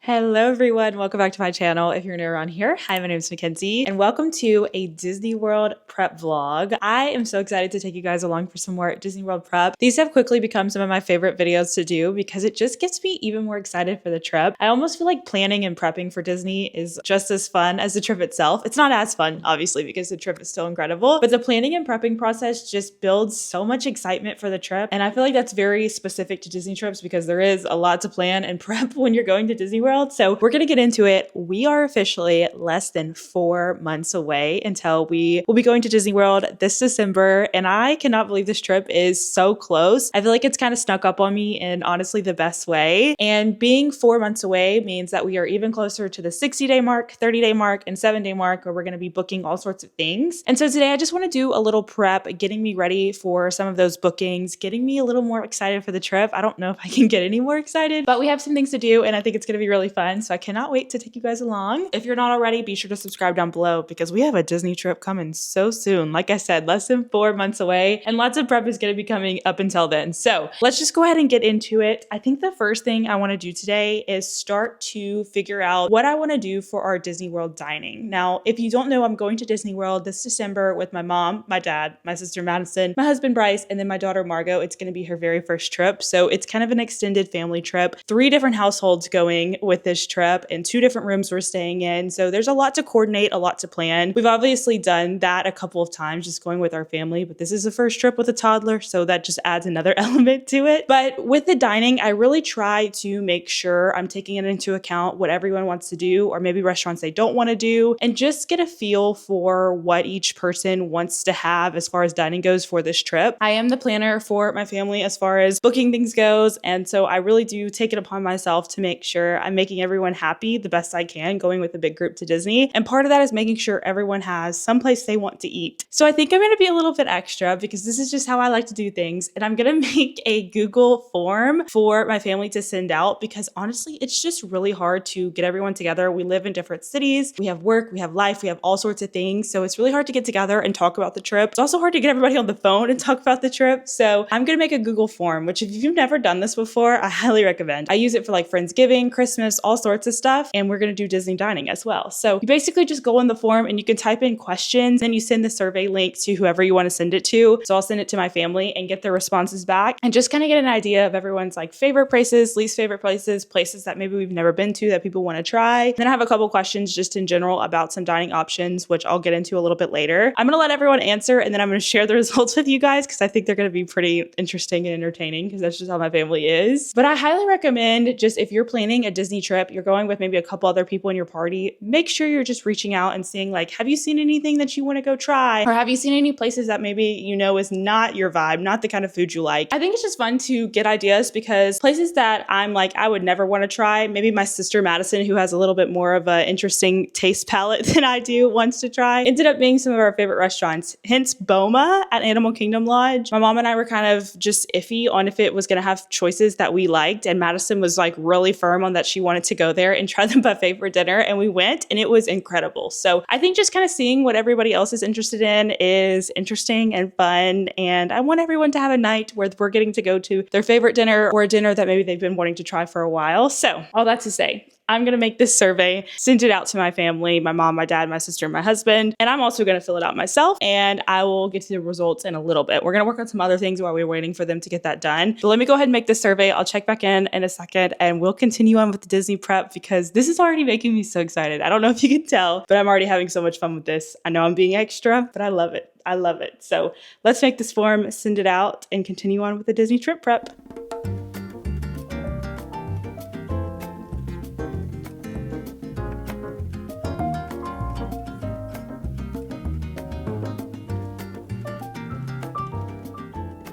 Hello everyone, welcome back to my channel. If you're new around here, hi, my name is Mackenzie and welcome to a Disney World prep vlog. I am so excited to take you guys along for some more Disney World prep. These have quickly become some of my favorite videos to do because it just gets me even more excited for the trip. I almost feel like planning and prepping for Disney is just as fun as the trip itself. It's not as fun, obviously, because the trip is still incredible, but the planning and prepping process just builds so much excitement for the trip. And I feel like that's very specific to Disney trips because there is a lot to plan and prep when you're going to Disney World. So we're going to get into it. We are officially less than 4 months away until we will be going to Disney World this December. And I cannot believe this trip is so close. I feel like it's kind of snuck up on me in honestly the best way. And being 4 months away means that we are even closer to the 60-day mark, 30-day mark, and 7-day mark where we're going to be booking all sorts of things. And so today I just want to do a little prep, getting me ready for some of those bookings, getting me a little more excited for the trip. I don't know if I can get any more excited, but we have some things to do and I think it's going to be really fun. So I cannot wait to take you guys along. If you're not already, be sure to subscribe down below because we have a Disney trip coming so soon. Like I said, less than 4 months away and lots of prep is going to be coming up until then. So let's just go ahead and get into it. I think the first thing I want to do today is start to figure out what I want to do for our Disney World dining. Now, if you don't know, I'm going to Disney World this December with my mom, my dad, my sister Madison, my husband Bryce, and then my daughter Margot. It's going to be her very first trip. So it's kind of an extended family trip. 3 different households going with this trip and 2 different rooms we're staying in. So there's a lot to coordinate, a lot to plan. We've obviously done that a couple of times just going with our family, but this is the first trip with a toddler. So that just adds another element to it. But with the dining, I really try to make sure I'm taking it into account what everyone wants to do, or maybe restaurants they don't want to do, and just get a feel for what each person wants to have as far as dining goes for this trip. I am the planner for my family as far as booking things goes. And so I really do take it upon myself to make sure I'm making everyone happy the best I can going with a big group to Disney. And part of that is making sure everyone has some place they want to eat. So I think I'm going to be a little bit extra because this is just how I like to do things. And I'm going to make a Google form for my family to send out because honestly, it's just really hard to get everyone together. We live in different cities. We have work, we have life, we have all sorts of things. So it's really hard to get together and talk about the trip. It's also hard to get everybody on the phone and talk about the trip. So I'm going to make a Google form, which if you've never done this before, I highly recommend. I use it for like Friendsgiving, Christmas, all sorts of stuff. And we're going to do Disney dining as well. So you basically just go in the form and you can type in questions and you send the survey link to whoever you want to send it to. So I'll send it to my family and get their responses back and just kind of get an idea of everyone's like favorite places, least favorite places, places that maybe we've never been to that people want to try. Then I have a couple questions just in general about some dining options, which I'll get into a little bit later. I'm going to let everyone answer and then I'm going to share the results with you guys because I think they're going to be pretty interesting and entertaining because that's just how my family is. But I highly recommend just if you're planning a Disney trip, you're going with maybe a couple other people in your party, make sure you're just reaching out and seeing like, have you seen anything that you want to go try? Or have you seen any places that maybe you know is not your vibe, not the kind of food you like? I think it's just fun to get ideas because places that I'm like, I would never want to try, maybe my sister Madison, who has a little bit more of an interesting taste palette than I do, wants to try, ended up being some of our favorite restaurants. Hence Boma at Animal Kingdom Lodge. My mom and I were kind of just iffy on if it was going to have choices that we liked. And Madison was like really firm on that she wanted to go there and try the buffet for dinner. And we went and it was incredible. So I think just kind of seeing what everybody else is interested in is interesting and fun. And I want everyone to have a night where we're getting to go to their favorite dinner or a dinner that maybe they've been wanting to try for a while. So all that to say, I'm going to make this survey, send it out to my family, my mom, my dad, my sister, my husband, and I'm also going to fill it out myself and I will get to the results in a little bit. We're going to work on some other things while we're waiting for them to get that done. But let me go ahead and make this survey. I'll check back in a second and we'll continue on with the Disney prep because this is already making me so excited. I don't know if you can tell, but I'm already having so much fun with this. I know I'm being extra, but I love it. I love it. So let's make this form, send it out, and continue on with the Disney trip prep.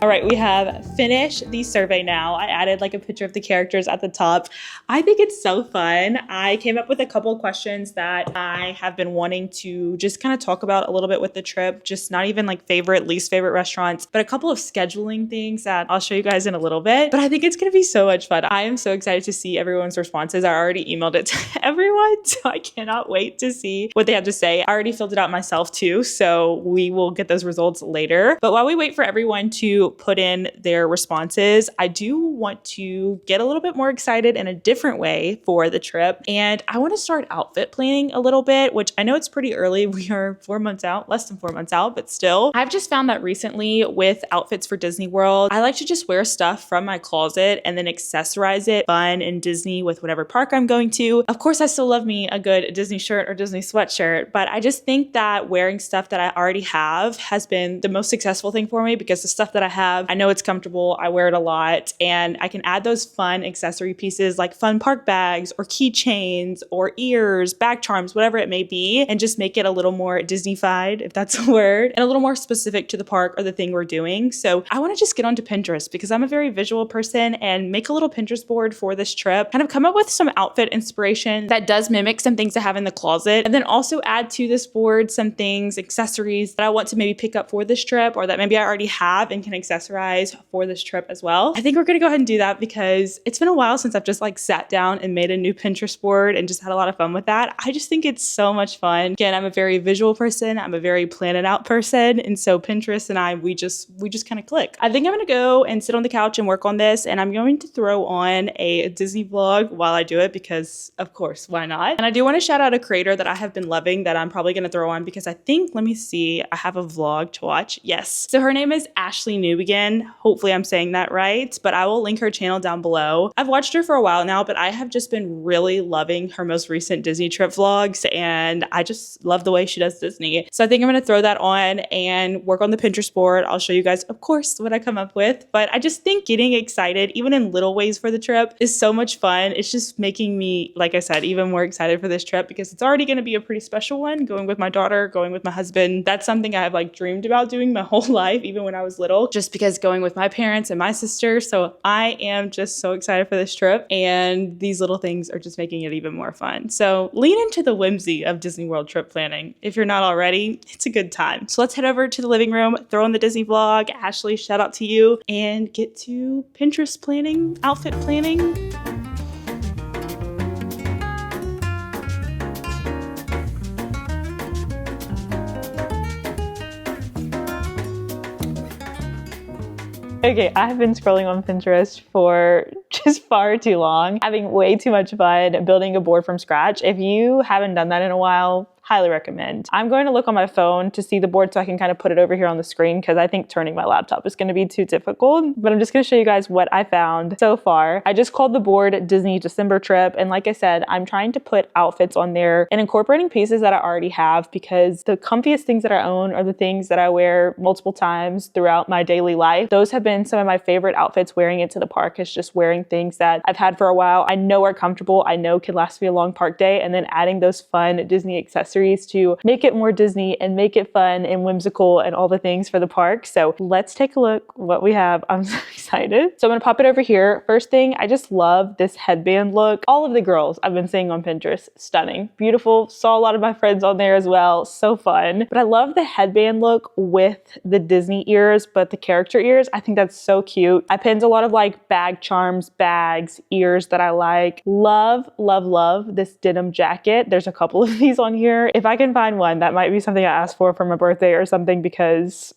All right, we have finished the survey now. I added like a picture of the characters at the top. I think it's so fun. I came up with a couple of questions that I have been wanting to just kind of talk about a little bit with the trip, just not even like favorite, least favorite restaurants, but a couple of scheduling things that I'll show you guys in a little bit. But I think it's gonna be so much fun. I am so excited to see everyone's responses. I already emailed it to everyone, so I cannot wait to see what they have to say. I already filled it out myself too, so we will get those results later. But while we wait for everyone to put in their their responses, I do want to get a little bit more excited in a different way for the trip. And I want to start outfit planning a little bit, which I know it's pretty early. We are 4 months out, less than 4 months out, but still. I've just found that recently with outfits for Disney World, I like to just wear stuff from my closet and then accessorize it fun in Disney with whatever park I'm going to. Of course, I still love me a good Disney shirt or Disney sweatshirt, but I just think that wearing stuff that I already have has been the most successful thing for me, because the stuff that I have, I know it's comfortable, I wear it a lot, and I can add those fun accessory pieces like fun park bags or keychains or ears, bag charms, whatever it may be, and just make it a little more Disney-fied, if that's a word, and a little more specific to the park or the thing we're doing. So I want to just get onto Pinterest because I'm a very visual person and make a little Pinterest board for this trip, kind of come up with some outfit inspiration that does mimic some things I have in the closet, and then also add to this board some things, accessories that I want to maybe pick up for this trip or that maybe I already have and can accessorize for this trip as well. I think we're gonna go ahead and do that because it's been a while since I've just like sat down and made a new Pinterest board and just had a lot of fun with that. I just think it's so much fun. Again, I'm a very visual person. I'm a very plan it out person. And so Pinterest and I, we just kind of click. I think I'm gonna go and sit on the couch and work on this, and I'm going to throw on a Disney vlog while I do it because of course, why not? And I do want to shout out a creator that I have been loving that I'm probably gonna throw on because I think, let me see, I have a vlog to watch. Yes. So her name is Ashley Newbegin. Hopefully I'm saying that right, but I will link her channel down below. I've watched her for a while now, but I have just been really loving her most recent Disney trip vlogs, and I just love the way she does Disney. So I think I'm gonna throw that on and work on the Pinterest board. I'll show you guys, of course, what I come up with, but I just think getting excited, even in little ways for the trip, is so much fun. It's just making me, like I said, even more excited for this trip because it's already gonna be a pretty special one, going with my daughter, going with my husband. That's something I've like dreamed about doing my whole life, even when I was little, just because going with my parents and my sister. So I am just so excited for this trip, and these little things are just making it even more fun. So lean into the whimsy of Disney World trip planning. If you're not already, it's a good time. So let's head over to the living room, throw in the Disney vlog. Ashley, shout out to you, and get to Pinterest planning, outfit planning. Okay, I've been scrolling on Pinterest for just far too long, having way too much fun building a board from scratch. If you haven't done that in a while, highly recommend. I'm going to look on my phone to see the board so I can kind of put it over here on the screen because I think turning my laptop is going to be too difficult, but I'm just going to show you guys what I found so far. I just called the board Disney December Trip, and like I said, I'm trying to put outfits on there and incorporating pieces that I already have because the comfiest things that I own are the things that I wear multiple times throughout my daily life. Those have been some of my favorite outfits wearing it to the park, is just wearing things that I've had for a while, I know are comfortable, I know can last me a long park day, and then adding those fun Disney accessories to make it more Disney and make it fun and whimsical and all the things for the park. So let's take a look what we have. I'm so excited. So I'm gonna pop it over here. First thing, I just love this headband look. All of the girls I've been seeing on Pinterest, stunning, beautiful. Saw a lot of my friends on there as well, so fun. But I love the headband look with the Disney ears, but the character ears, I think that's so cute. I pinned a lot of like bag charms, bags, ears that I like. Love, love, love this denim jacket. There's a couple of these on here. If I can find one, that might be something I asked for my birthday or something because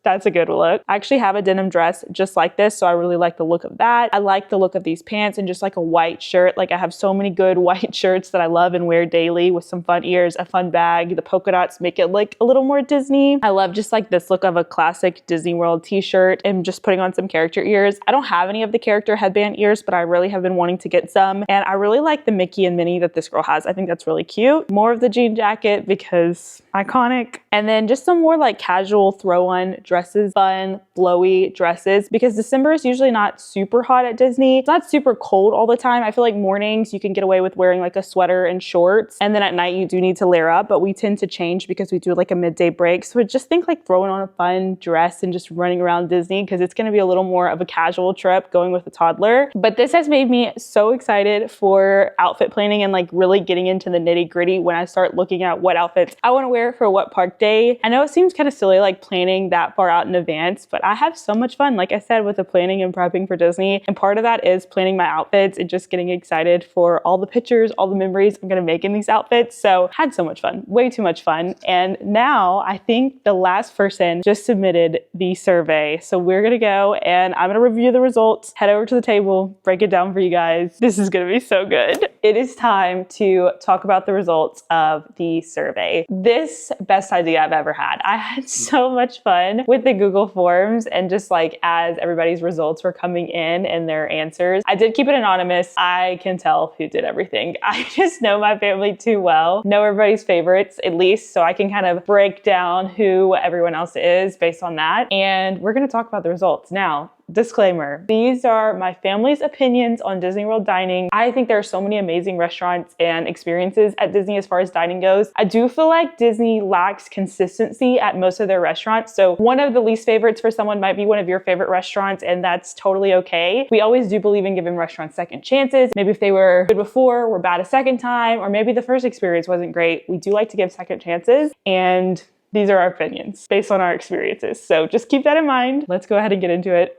that's a good look. I actually have a denim dress just like this, so I really like the look of that. I like the look of these pants and just like a white shirt. Like I have so many good white shirts that I love and wear daily with some fun ears, a fun bag. The polka dots make it like a little more Disney. I love just like this look of a classic Disney World t-shirt and just putting on some character ears. I don't have any of the character headband ears, but I really have been wanting to get some. And I really like the Mickey and Minnie that this girl has. I think that's really cute. More of the jean jacket because iconic. And then just some more like casual throw-on dresses, fun, flowy dresses, because December is usually not super hot at Disney. It's not super cold all the time. I feel like mornings you can get away with wearing like a sweater and shorts, and then at night you do need to layer up, but we tend to change because we do like a midday break. So I just think like throwing on a fun dress and just running around Disney, because it's going to be a little more of a casual trip going with a toddler. But this has made me so excited for outfit planning and like really getting into the nitty gritty when I start looking at what outfits I want to wear for what park day. I know it seems kind of silly like planning that far out in advance, but I have so much fun, like I said, with the planning and prepping for Disney. And part of that is planning my outfits and just getting excited for all the pictures, all the memories I'm gonna make in these outfits. So had so much fun, way too much fun. And now I think the last person just submitted the survey. So we're gonna go and I'm gonna review the results, head over to the table, break it down for you guys. This is gonna be so good. It is time to talk about the results of the survey. This best idea I've ever had. I had so much fun with the Google Forms and just like as everybody's results were coming in and their answers. I did keep it anonymous. I can tell who did everything. I just know my family too well, know everybody's favorites at least, so I can kind of break down who everyone else is based on that. And we're gonna talk about the results. Now, disclaimer, these are my family's opinions on Disney World dining. I think there are so many amazing restaurants and experiences at Disney as far as dining goes. I do feel like Disney lacks consistency at most of their restaurants. So one of the least favorites for someone might be one of your favorite restaurants, and that's totally okay. We always do believe in giving restaurants second chances. Maybe if they were good before, were bad a second time, or maybe the first experience wasn't great. We do like to give second chances, and these are our opinions based on our experiences. So just keep that in mind. Let's go ahead and get into it.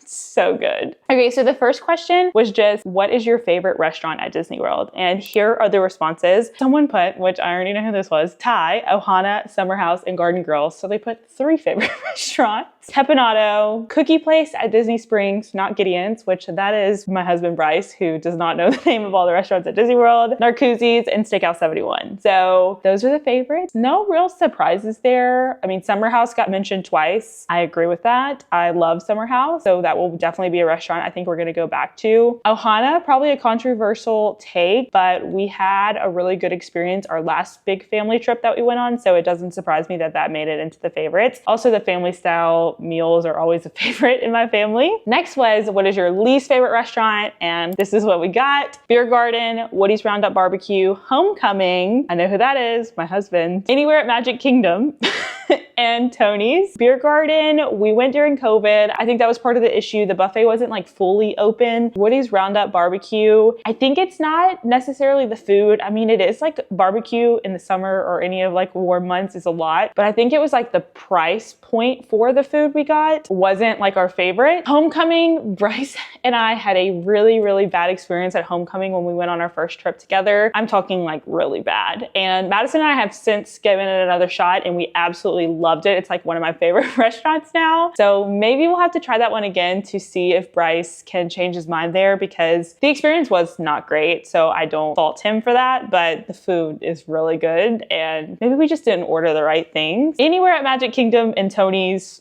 So good. Okay, so the first question was just, what is your favorite restaurant at Disney World? And here are the responses. Someone put, which I already know who this was, Thai, Ohana, Summer House, and Garden Grill. So they put 3 favorite restaurants. Tepanato, Cookie Place at Disney Springs, not Gideon's, which that is my husband Bryce, who does not know the name of all the restaurants at Disney World, Narcoossee's, and Steakhouse 71. So those are the favorites. No real surprises there. I mean, Summer House got mentioned twice. I agree with that. I love Summer House, so that will definitely be a restaurant I think we're gonna go back to. Ohana, probably a controversial take, but we had a really good experience our last big family trip that we went on, so it doesn't surprise me that that made it into the favorites. Also, the family style meals are always a favorite in my family. Next was, what is your least favorite restaurant? And this is what we got. Beer Garden, Woody's Roundup Barbecue, Homecoming, I know who that is, my husband, Anywhere at Magic Kingdom, and Tony's. Beer Garden, we went during COVID. I think that was part of the issue. The buffet wasn't like fully open. Woody's Roundup Barbecue, I think it's not necessarily the food. I mean, it is like barbecue in the summer or any of like warm months is a lot, but I think it was like the price point for the food we got wasn't like our favorite. Homecoming, Bryce and I had a really, really bad experience at Homecoming when we went on our first trip together. I'm talking like really bad. And Madison and I have since given it another shot and we absolutely loved it. It's like one of my favorite restaurants now. So maybe we'll have to try that one again to see if Bryce can change his mind there, because the experience was not great. So I don't fault him for that, but the food is really good. And maybe we just didn't order the right things. Anywhere at Magic Kingdom and Tony's,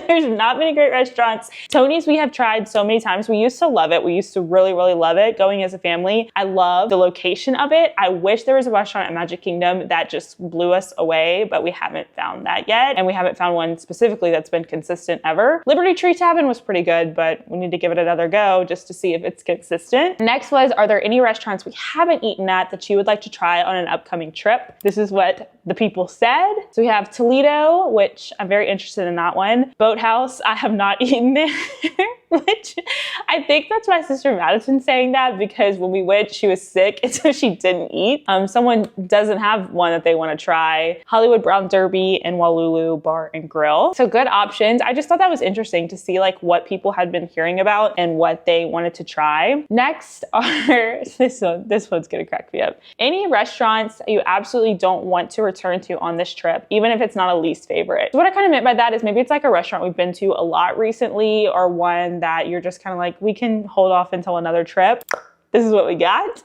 there's not many great restaurants. Tony's we have tried so many times. We used to love it. We used to really, really love it going as a family. I love the location of it. I wish there was a restaurant at Magic Kingdom that just blew us away, but we haven't found that yet. And we haven't found one specifically that's been consistent ever. Liberty Tree Tavern was pretty good, but we need to give it another go just to see if it's consistent. Next was, are there any restaurants we haven't eaten at that you would like to try on an upcoming trip? This is what the people said. So we have Toledo, which I'm very interested in that one. Boathouse, I have not eaten there, which I think that's my sister Madison saying that because when we went, she was sick and so she didn't eat. Someone doesn't have one that they want to try. Hollywood Brown Derby and Walulu Bar and Grill. So good options. I just thought that was interesting to see like what people had been hearing about and what they wanted to try. Next are, this one's gonna crack me up. Any restaurants you absolutely don't want to return to on this trip, even if it's not a least favorite. So what I kind of meant by that is maybe it's like a restaurant we've been to a lot recently or one that you're just kind of like, we can hold off until another trip. This is what we got.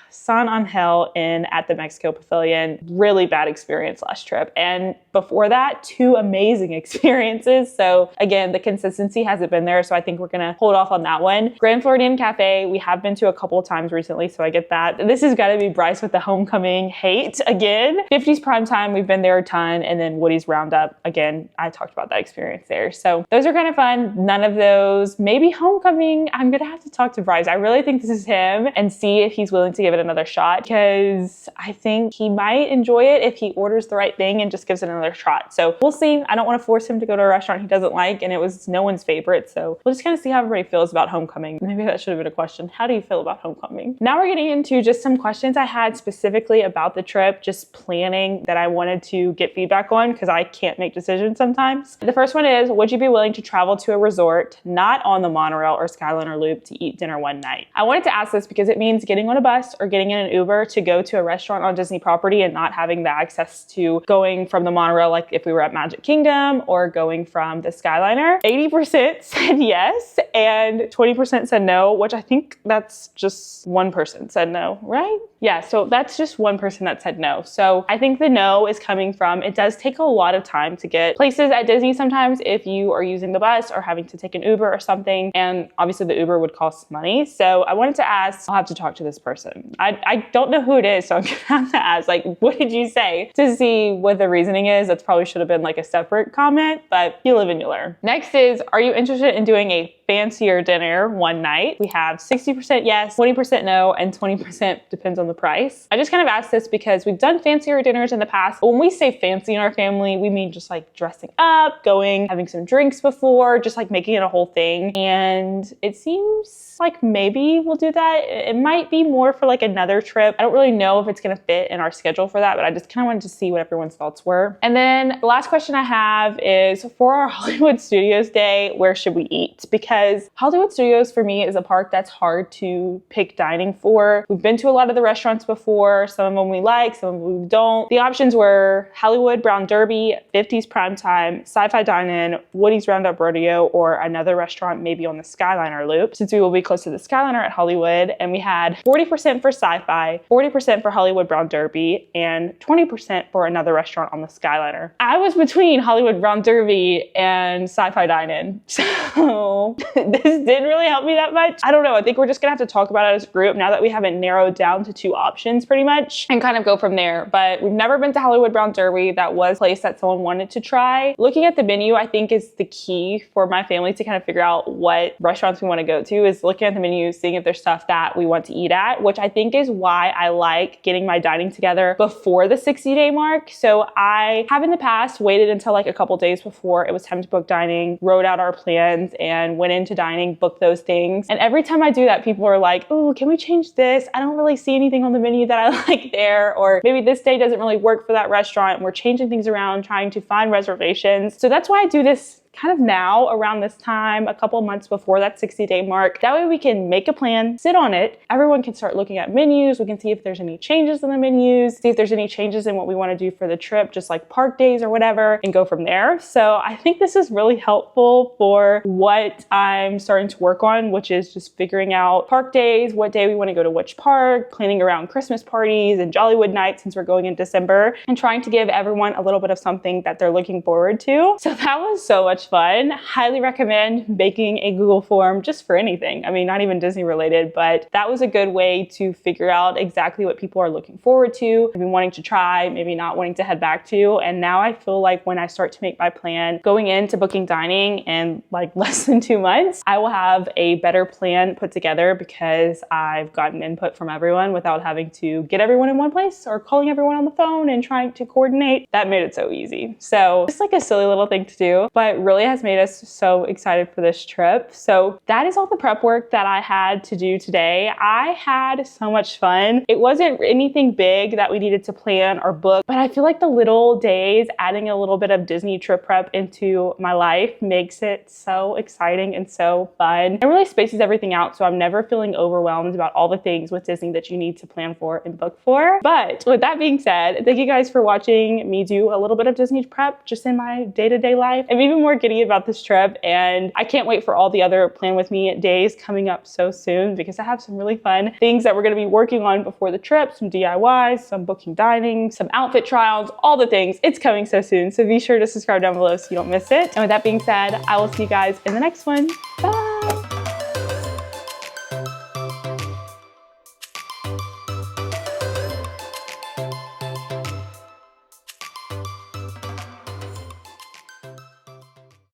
San Angel at the Mexico Pavilion. Really bad experience last trip. And before that, 2 amazing experiences. So again, the consistency hasn't been there. So I think we're gonna hold off on that one. Grand Floridian Cafe, we have been to a couple of times recently, so I get that. This has gotta be Bryce with the Homecoming hate again. 50s Prime Time, we've been there a ton. And then Woody's Roundup, again, I talked about that experience there. So those are kind of fun. None of those. Maybe Homecoming, I'm gonna have to talk to Bryce. I really think this is him and see if he's willing to give it another shot because I think he might enjoy it if he orders the right thing and just gives it another shot. So we'll see. I don't want to force him to go to a restaurant he doesn't like, and it was no one's favorite. So we'll just kind of see how everybody feels about homecoming. Maybe that should have been a question. How do you feel about homecoming? Now we're getting into just some questions I had specifically about the trip, just planning, that I wanted to get feedback on because I can't make decisions sometimes. The first one is, would you be willing to travel to a resort not on the monorail or Skyliner loop to eat dinner one night? I wanted to ask this because it means getting on a bus or getting in an Uber to go to a restaurant on Disney property and not having the access to going from the monorail, like if we were at Magic Kingdom, or going from the Skyliner. 80% said yes and 20% said no, which I think that's just one person said no, right? Yeah, so that's just one person that said no. So I think the no is coming from, it does take a lot of time to get places at Disney sometimes if you are using the bus or having to take an Uber or something. And obviously the Uber would cost money. So I wanted to ask, I'll have to talk to this person. I don't know who it is, so I'm gonna have to ask, like, what did you say, to see what the reasoning is. That's probably should have been like a separate comment, but you live and you learn. Next is, are you interested in doing a fancier dinner one night? We have 60% yes, 20% no, and 20% depends on the price. I just kind of asked this because we've done fancier dinners in the past. But when we say fancy in our family, we mean just like dressing up, going, having some drinks before, just like making it a whole thing. And it seems like maybe we'll do that. It might be more for like another trip. I don't really know if it's gonna fit in our schedule for that, but I just kind of wanted to see what everyone's thoughts were. And then the last question I have is, for our Hollywood Studios day, where should we eat? Because Hollywood Studios for me is a park that's hard to pick dining for. We've been to a lot of the restaurants before. Some of them we like, some of them we don't. The options were Hollywood Brown Derby, 50s Primetime, Sci-Fi Dine-In, Woody's Roundup Rodeo, or another restaurant maybe on the Skyliner loop, since we will be close to the Skyliner at Hollywood. And we had 40% for Sci-Fi, 40% for Hollywood Brown Derby, and 20% for another restaurant on the Skyliner. I was between Hollywood Brown Derby and Sci-Fi Dine-In, so this didn't really help me that much. I don't know. I think we're just gonna have to talk about it as a group now that we haven't narrowed down to two options pretty much, and kind of go from there. But we've never been to Hollywood Brown Derby. That was a place that someone wanted to try. Looking at the menu, I think, is the key for my family to kind of figure out what restaurants we want to go to, is looking at the menu, seeing if there's stuff that we want to eat at, which I think is why I like getting my dining together before the 60-day mark. So I have in the past waited until like a couple days before it was time to book dining, wrote out our plans, and went into dining, booked those things. And every time I do that, people are like, oh, can we change this? I don't really see anything on the menu that I like there, or maybe this day doesn't really work for that restaurant. We're changing things around, trying to find reservations. So that's why I do this kind of now around this time, a couple months before that 60-day mark. That way we can make a plan, sit on it. Everyone can start looking at menus. We can see if there's any changes in the menus, see if there's any changes in what we want to do for the trip, just like park days or whatever, and go from there. So I think this is really helpful for what I'm starting to work on, which is just figuring out park days, what day we want to go to which park, planning around Christmas parties and Jollywood nights since we're going in December, and trying to give everyone a little bit of something that they're looking forward to. So that was so much fun. Highly recommend making a Google form just for anything. I mean, not even Disney related, but that was a good way to figure out exactly what people are looking forward to, maybe wanting to try, maybe not wanting to head back to. And now I feel like when I start to make my plan going into booking dining in like less than 2 months, I will have a better plan put together because I've gotten input from everyone without having to get everyone in one place or calling everyone on the phone and trying to coordinate. That made it so easy. So it's like a silly little thing to do, but really has made us so excited for this trip. So that is all the prep work that I had to do today. I had so much fun. It wasn't anything big that we needed to plan or book, but I feel like the little days, adding a little bit of Disney trip prep into my life makes it so exciting and so fun. It really spaces everything out, so I'm never feeling overwhelmed about all the things with Disney that you need to plan for and book for. But with that being said, thank you guys for watching me do a little bit of Disney prep just in my day-to-day life. I'm even more giddy about this trip, and I can't wait for all the other Plan With Me days coming up so soon because I have some really fun things that we're going to be working on before the trip, some DIYs, some booking dining, some outfit trials, all the things. It's coming so soon, so be sure to subscribe down below so you don't miss it. And with that being said, I will see you guys in the next one. Bye!